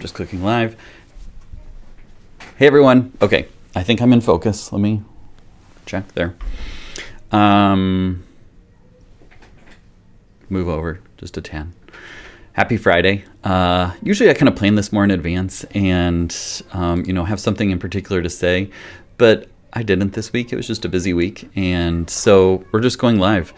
just clicking live. Hey everyone. Okay, I think I'm in focus. Let me check there. Move over just a tad. Happy Friday. Usually I kind of plan this more in advance and, have something in particular to say, but I didn't this week. It was just a busy week. And so we're just going live.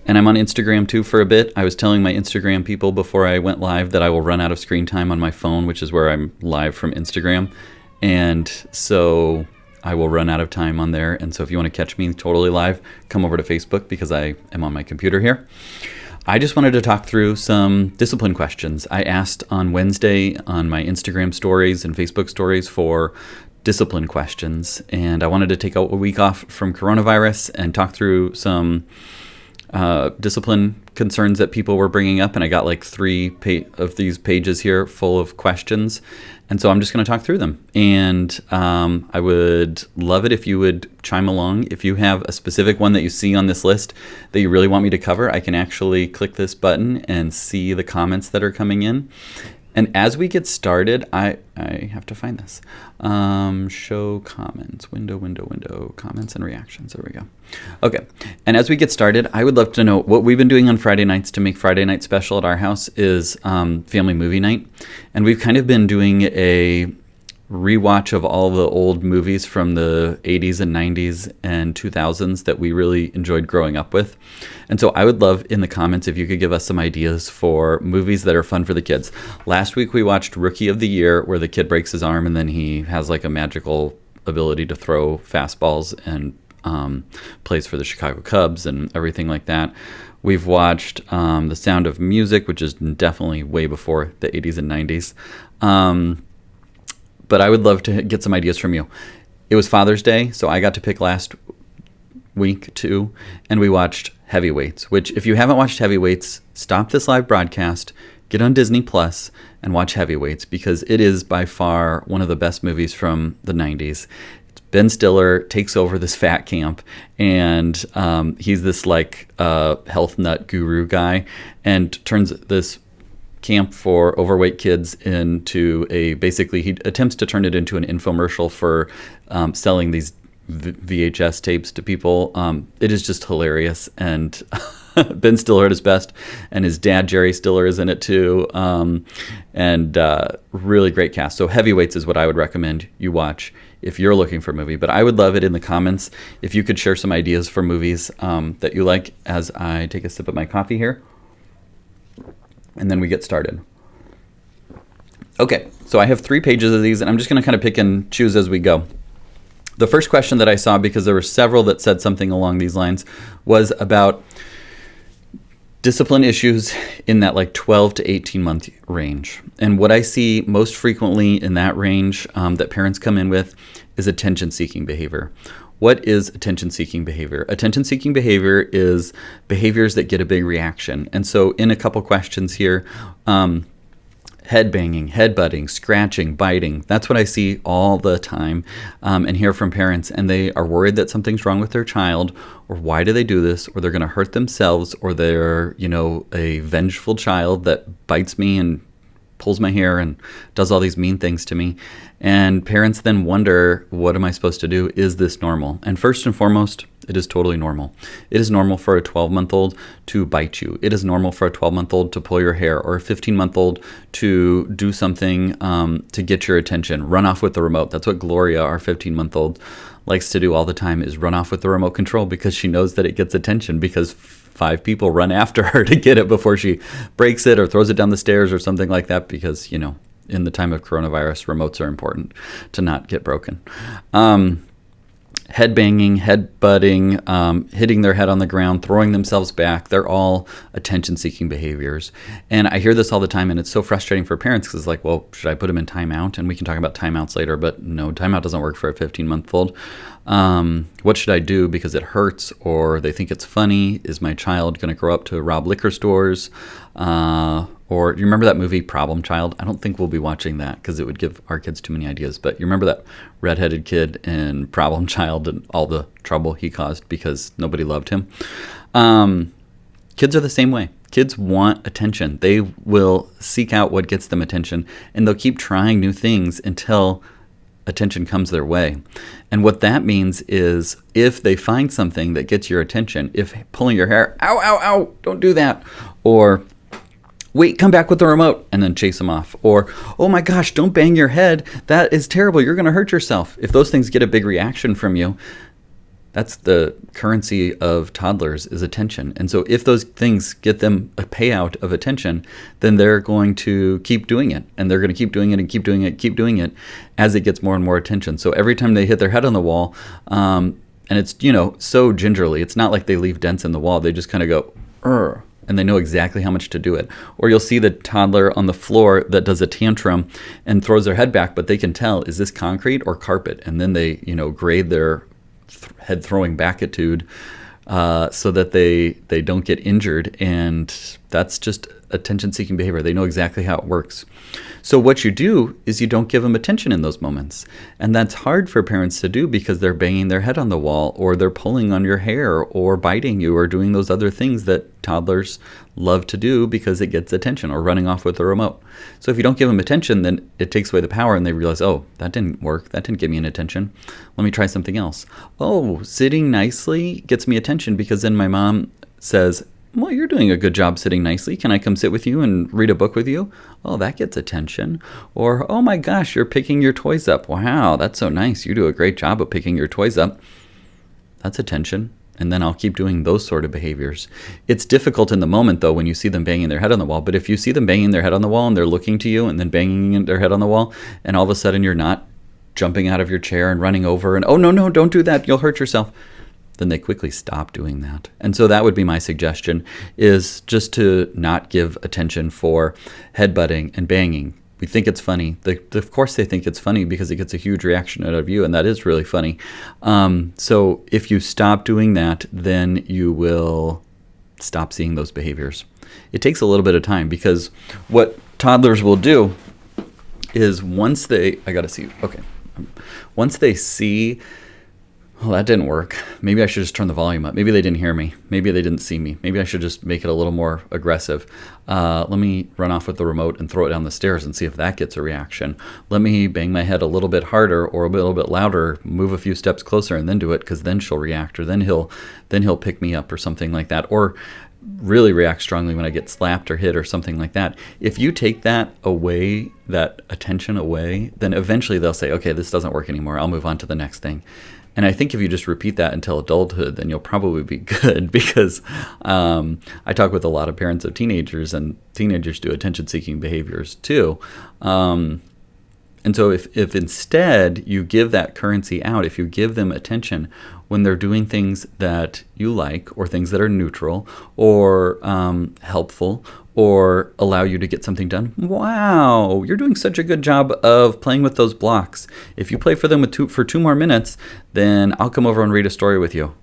And I'm on Instagram too for a bit. I was telling my Instagram people before I went live that I will run out of screen time on my phone, which is where I'm live from Instagram. And so I will run out of time on there. And so if you want to catch me totally live, come over to Facebook because I am on my computer here. I just wanted to talk through some discipline questions. I asked on Wednesday on my Instagram stories and Facebook stories for discipline questions. And I wanted to take a week off from coronavirus and talk through some discipline concerns that people were bringing up, and I got like 3 of these pages here full of questions, and so I'm just going to talk through them. And I would love it if you would chime along. If you have a specific one that you see on this list that you really want me to cover, I can actually click this button and see the comments that are coming in. And as we get started, I have to find this. Show comments, window, comments and reactions. There we go. Okay. And as we get started, I would love to know what we've been doing on Friday nights to make Friday night special at our house is family movie night. And we've kind of been doing a rewatch of all the old movies from the 80s and 90s and 2000s that we really enjoyed growing up with. And so I would love in the comments if you could give us some ideas for movies that are fun for the kids. Last week we watched Rookie of the Year, where the kid breaks his arm and then he has like a magical ability to throw fastballs and plays for the Chicago Cubs and everything like that. We've watched The Sound of Music, which is definitely way before the 80s and 90s. But I would love to get some ideas from you. It was Father's Day, so I got to pick last week too, and we watched Heavyweights, which if you haven't watched Heavyweights, stop this live broadcast, get on Disney Plus, and watch Heavyweights, because it is by far one of the best movies from the 90s. Ben Stiller takes over this fat camp, and he's this like health nut guru guy, and turns this camp for overweight kids into he attempts to turn it into an infomercial for selling these VHS tapes to people. It is just hilarious, and Ben Stiller at his best, and his dad Jerry Stiller is in it too, and really great cast. So Heavyweights is what I would recommend you watch if you're looking for a movie. But I would love it in the comments if you could share some ideas for movies that you like as I take a sip of my coffee here. And then we get started. Okay, so I have 3 pages of these, and I'm just going to kind of pick and choose as we go. The first question that I saw, because there were several that said something along these lines, was about discipline issues in that like 12 to 18 month range. And what I see most frequently in that range that parents come in with is attention-seeking behavior. What is attention-seeking behavior? Attention-seeking behavior is behaviors that get a big reaction. And so in a couple questions here, head banging, head butting, scratching, biting, that's what I see all the time and hear from parents. And they are worried that something's wrong with their child, or why do they do this, or they're going to hurt themselves, or they're, a vengeful child that bites me and pulls my hair and does all these mean things to me. And parents then wonder, what am I supposed to do? Is this normal? And first and foremost, it is totally normal. It is normal for a 12-month-old to bite you. It is normal for a 12-month-old to pull your hair, or a 15-month-old to do something to get your attention, run off with the remote. That's what Gloria, our 15-month-old, likes to do all the time, is run off with the remote control, because she knows that it gets attention, because 5 people run after her to get it before she breaks it or throws it down the stairs or something like that, because, in the time of coronavirus, remotes are important to not get broken. Head banging, head butting, hitting their head on the ground, throwing themselves back, they're all attention-seeking behaviors. And I hear this all the time, and it's so frustrating for parents, because it's like, well, should I put them in timeout? And we can talk about timeouts later, but no, timeout doesn't work for a 15-month-old. What should I do because it hurts, or they think it's funny? Is my child going to grow up to rob liquor stores? Or you remember that movie Problem Child? I don't think we'll be watching that because it would give our kids too many ideas. But you remember that redheaded kid in Problem Child and all the trouble he caused because nobody loved him? Kids are the same way. Kids want attention. They will seek out what gets them attention, and they'll keep trying new things until attention comes their way. And what that means is if they find something that gets your attention, if pulling your hair, ow, ow, ow, don't do that, or wait, come back with the remote, and then chase them off, or oh my gosh, don't bang your head, that is terrible, you're going to hurt yourself. If those things get a big reaction from you, that's the currency of toddlers, is attention. And so if those things get them a payout of attention, then they're going to keep doing it. And they're going to keep doing it and keep doing it, keep doing it as it gets more and more attention. So every time they hit their head on the wall, and it's, so gingerly, it's not like they leave dents in the wall. They just kind of go, "Urgh," and they know exactly how much to do it. Or you'll see the toddler on the floor that does a tantrum and throws their head back, but they can tell, is this concrete or carpet? And then they, grade their head throwing backitude so that they don't get injured. And that's just attention-seeking behavior. They know exactly how it works. So what you do is you don't give them attention in those moments. And that's hard for parents to do because they're banging their head on the wall, or they're pulling on your hair, or biting you, or doing those other things that toddlers love to do because it gets attention, or running off with the remote. So if you don't give them attention, then it takes away the power, and they realize, oh, that didn't work. That didn't give me an attention. Let me try something else. Oh, sitting nicely gets me attention because then my mom says, well, you're doing a good job sitting nicely. Can I come sit with you and read a book with you? Oh, that gets attention. Or, oh my gosh, you're picking your toys up. Wow, that's so nice. You do a great job of picking your toys up. That's attention. And then I'll keep doing those sort of behaviors. It's difficult in the moment, though, when you see them banging their head on the wall. But if you see them banging their head on the wall and they're looking to you and then banging their head on the wall, and all of a sudden you're not jumping out of your chair and running over and, oh, no, don't do that. You'll hurt yourself. Then they quickly stop doing that. And so that would be my suggestion, is just to not give attention for headbutting and banging. We think it's funny. Of course they think it's funny because it gets a huge reaction out of you, and that is really funny. So if you stop doing that, then you will stop seeing those behaviors. It takes a little bit of time, because what toddlers will do is once they see, well, that didn't work. Maybe I should just turn the volume up. Maybe they didn't hear me. Maybe they didn't see me. Maybe I should just make it a little more aggressive. Let me run off with the remote and throw it down the stairs and see if that gets a reaction. Let me bang my head a little bit harder or a little bit louder, move a few steps closer, and then do it, because then she'll react, or then he'll pick me up or something like that. Or really react strongly when I get slapped or hit or something like that. If you take that away, that attention away, then eventually they'll say, okay, this doesn't work anymore. I'll move on to the next thing. And I think if you just repeat that until adulthood, then you'll probably be good, because I talk with a lot of parents of teenagers, and teenagers do attention-seeking behaviors too. And so if instead you give that currency out, if you give them attention when they're doing things that you like, or things that are neutral, or helpful, or allow you to get something done, wow, you're doing such a good job of playing with those blocks. If you play for them for 2 more minutes, then I'll come over and read a story with you.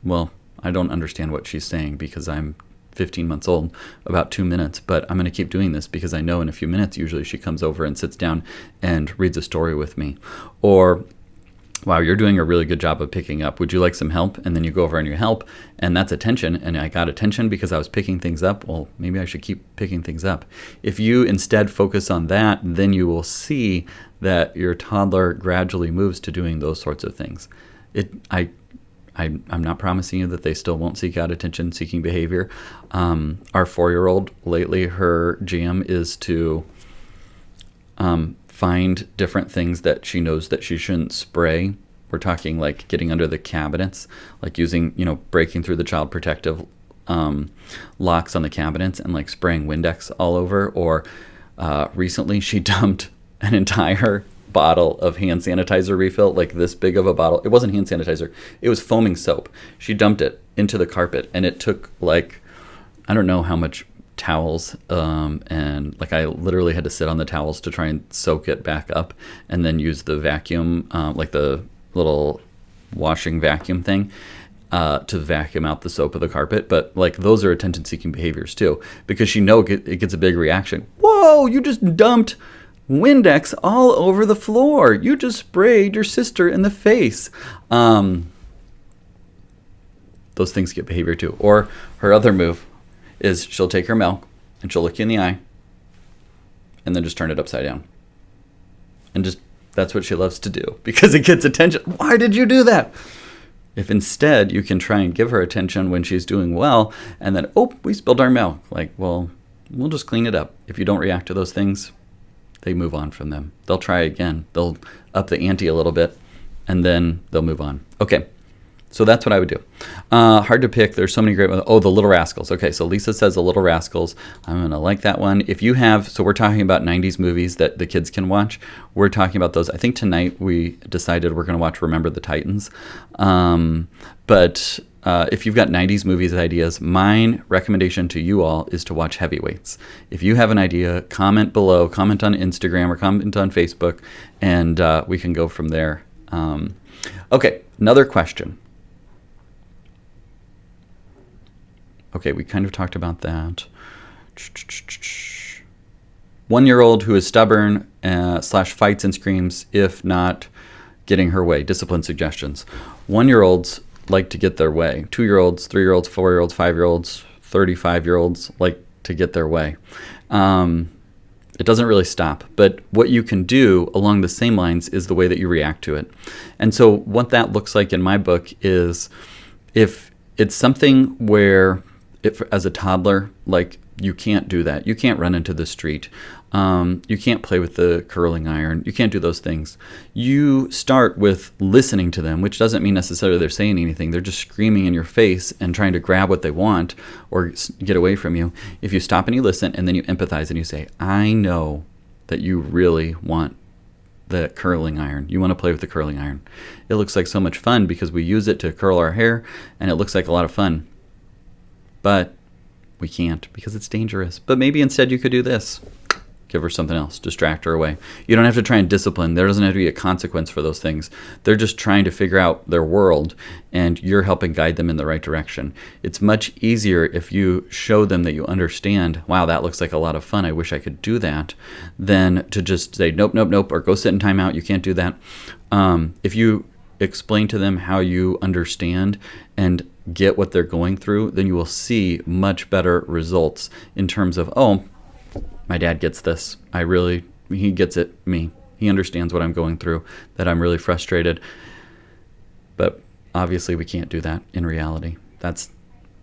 Well, I don't understand what she's saying, because I'm 15 months old, about 2 minutes, but I'm going to keep doing this because I know in a few minutes usually she comes over and sits down and reads a story with me. Or, wow, you're doing a really good job of picking up. Would you like some help? And then you go over and you help, and that's attention. And I got attention because I was picking things up. Well, maybe I should keep picking things up. If you instead focus on that, then you will see that your toddler gradually moves to doing those sorts of things. I'm not promising you that they still won't seek out attention-seeking behavior. Our 4-year-old, lately, her jam is to find different things that she knows that she shouldn't spray. We're talking like getting under the cabinets, like using, breaking through the child protective locks on the cabinets and like spraying Windex all over. Or recently she dumped an entire bottle of hand sanitizer refill, like this big of a bottle. It wasn't hand sanitizer. It was foaming soap. She dumped it into the carpet, and it took like, I don't know how much towels, and like I literally had to sit on the towels to try and soak it back up, and then use the vacuum, like the little washing vacuum thing, to vacuum out the soap of the carpet. But like those are attention-seeking behaviors too, because she knows it gets a big reaction. Whoa, you just dumped Windex all over the floor. You just sprayed your sister in the face. Those things get behavior too. Or her other move is she'll take her milk and she'll look you in the eye and then just turn it upside down. And just, that's what she loves to do because it gets attention. Why did you do that? If instead you can try and give her attention when she's doing well and then, oh, we spilled our milk. Like, well, we'll just clean it up. If you don't react to those things, they move on from them. They'll try again. They'll up the ante a little bit and then they'll move on. Okay. So that's what I would do. Hard to pick. There's so many great ones. Oh, the Little Rascals. Okay, so Lisa says the Little Rascals. I'm going to like that one. If you have, so we're talking about 90s movies that the kids can watch. We're talking about those. I think tonight we decided we're going to watch Remember the Titans. But if you've got 90s movies ideas, my recommendation to you all is to watch Heavyweights. If you have an idea, comment below, comment on Instagram or comment on Facebook, and we can go from there. Okay, another question. Okay, we kind of talked about that. 1-year-old who is stubborn / fights and screams if not getting her way. Discipline suggestions. 1-year-olds like to get their way. 2-year-olds, 3-year-olds, 4-year-olds, 5-year-olds, 35-year-olds like to get their way. It doesn't really stop, but what you can do along the same lines is the way that you react to it. And so what that looks like in my book is if it's something where as a toddler, like you can't do that. You can't run into the street. You can't play with the curling iron. You can't do those things. You start with listening to them, which doesn't mean necessarily they're saying anything. They're just screaming in your face and trying to grab what they want or get away from you. If you stop and you listen and then you empathize and you say, I know that you really want the curling iron. You want to play with the curling iron. It looks like so much fun because we use it to curl our hair and it looks like a lot of fun. But we can't because it's dangerous. But maybe instead you could do this. Give her something else. Distract her away. You don't have to try and discipline. There doesn't have to be a consequence for those things. They're just trying to figure out their world, and you're helping guide them in the right direction. It's much easier if you show them that you understand, wow, that looks like a lot of fun. I wish I could do that, than to just say, nope, nope, nope, or go sit in timeout. You can't do that. If you explain to them how you understand and get what they're going through, then you will see much better results in terms of, oh, my dad gets this. He gets it, me. He understands what I'm going through, that I'm really frustrated. But obviously we can't do that in reality. That's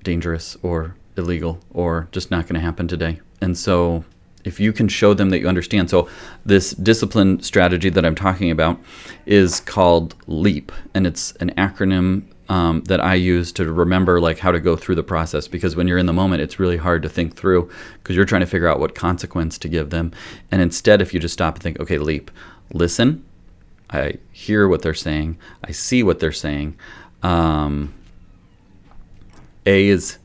dangerous or illegal or just not going to happen today. And so if you can show them that you understand. So this discipline strategy that I'm talking about is called LEAP, and it's an acronym that I use to remember like how to go through the process, because when you're in the moment, it's really hard to think through because you're trying to figure out what consequence to give them. And instead, if you just stop and think, okay, LEAP, listen, I hear what they're saying, I see what they're saying. A is,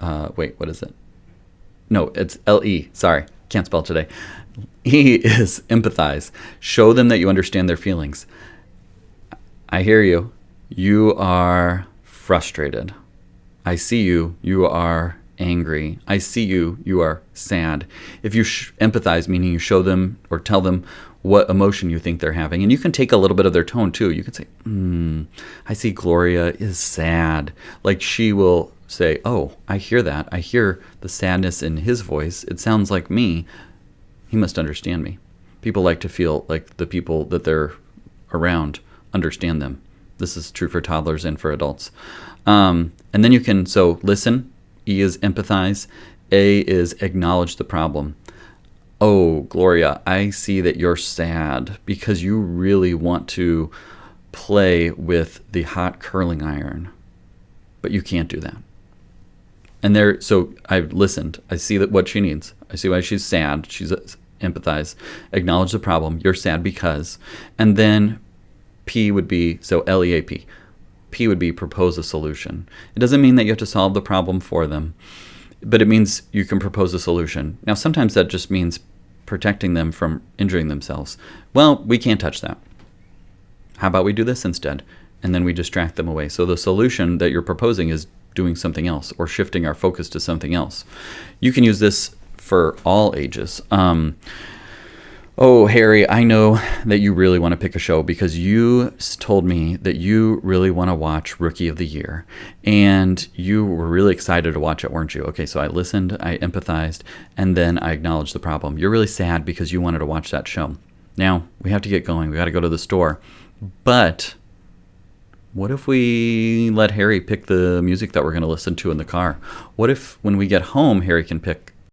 what is it? No, it's L-E, sorry, can't spell today. E is empathize. Show them that you understand their feelings. I hear you. You are frustrated. I see you. You are angry. I see you. You are sad. If you empathize, meaning you show them or tell them what emotion you think they're having, and you can take a little bit of their tone too. You can say, I see Gloria is sad. Like she will say, oh, I hear that. I hear the sadness in his voice. It sounds like me. He must understand me. People like to feel like the people that they're around understand them. This is true for toddlers and for adults. And then you can, so listen, E is empathize, A is acknowledge the problem. Oh, Gloria, I see that you're sad because you really want to play with the hot curling iron, but you can't do that. And so I've listened. I see that what she needs. I see why she's sad. She's empathize, acknowledge the problem. You're sad because, and then P would be, so LEAP. P would be propose a solution. It doesn't mean that you have to solve the problem for them, but it means you can propose a solution. Now, sometimes that just means protecting them from injuring themselves. Well, we can't touch that. How about we do this instead? And then we distract them away. So the solution that you're proposing is doing something else or shifting our focus to something else. You can use this for all ages. Oh, Harry, I know that you really want to pick a show because you told me that you really want to watch Rookie of the Year. And you were really excited to watch it, weren't you? Okay, so I listened, I empathized, and then I acknowledged the problem. You're really sad because you wanted to watch that show. Now, we have to get going. We got to go to the store. But what if we let Harry pick the music that we're going to listen to in the car? What if when we get home, Harry can pick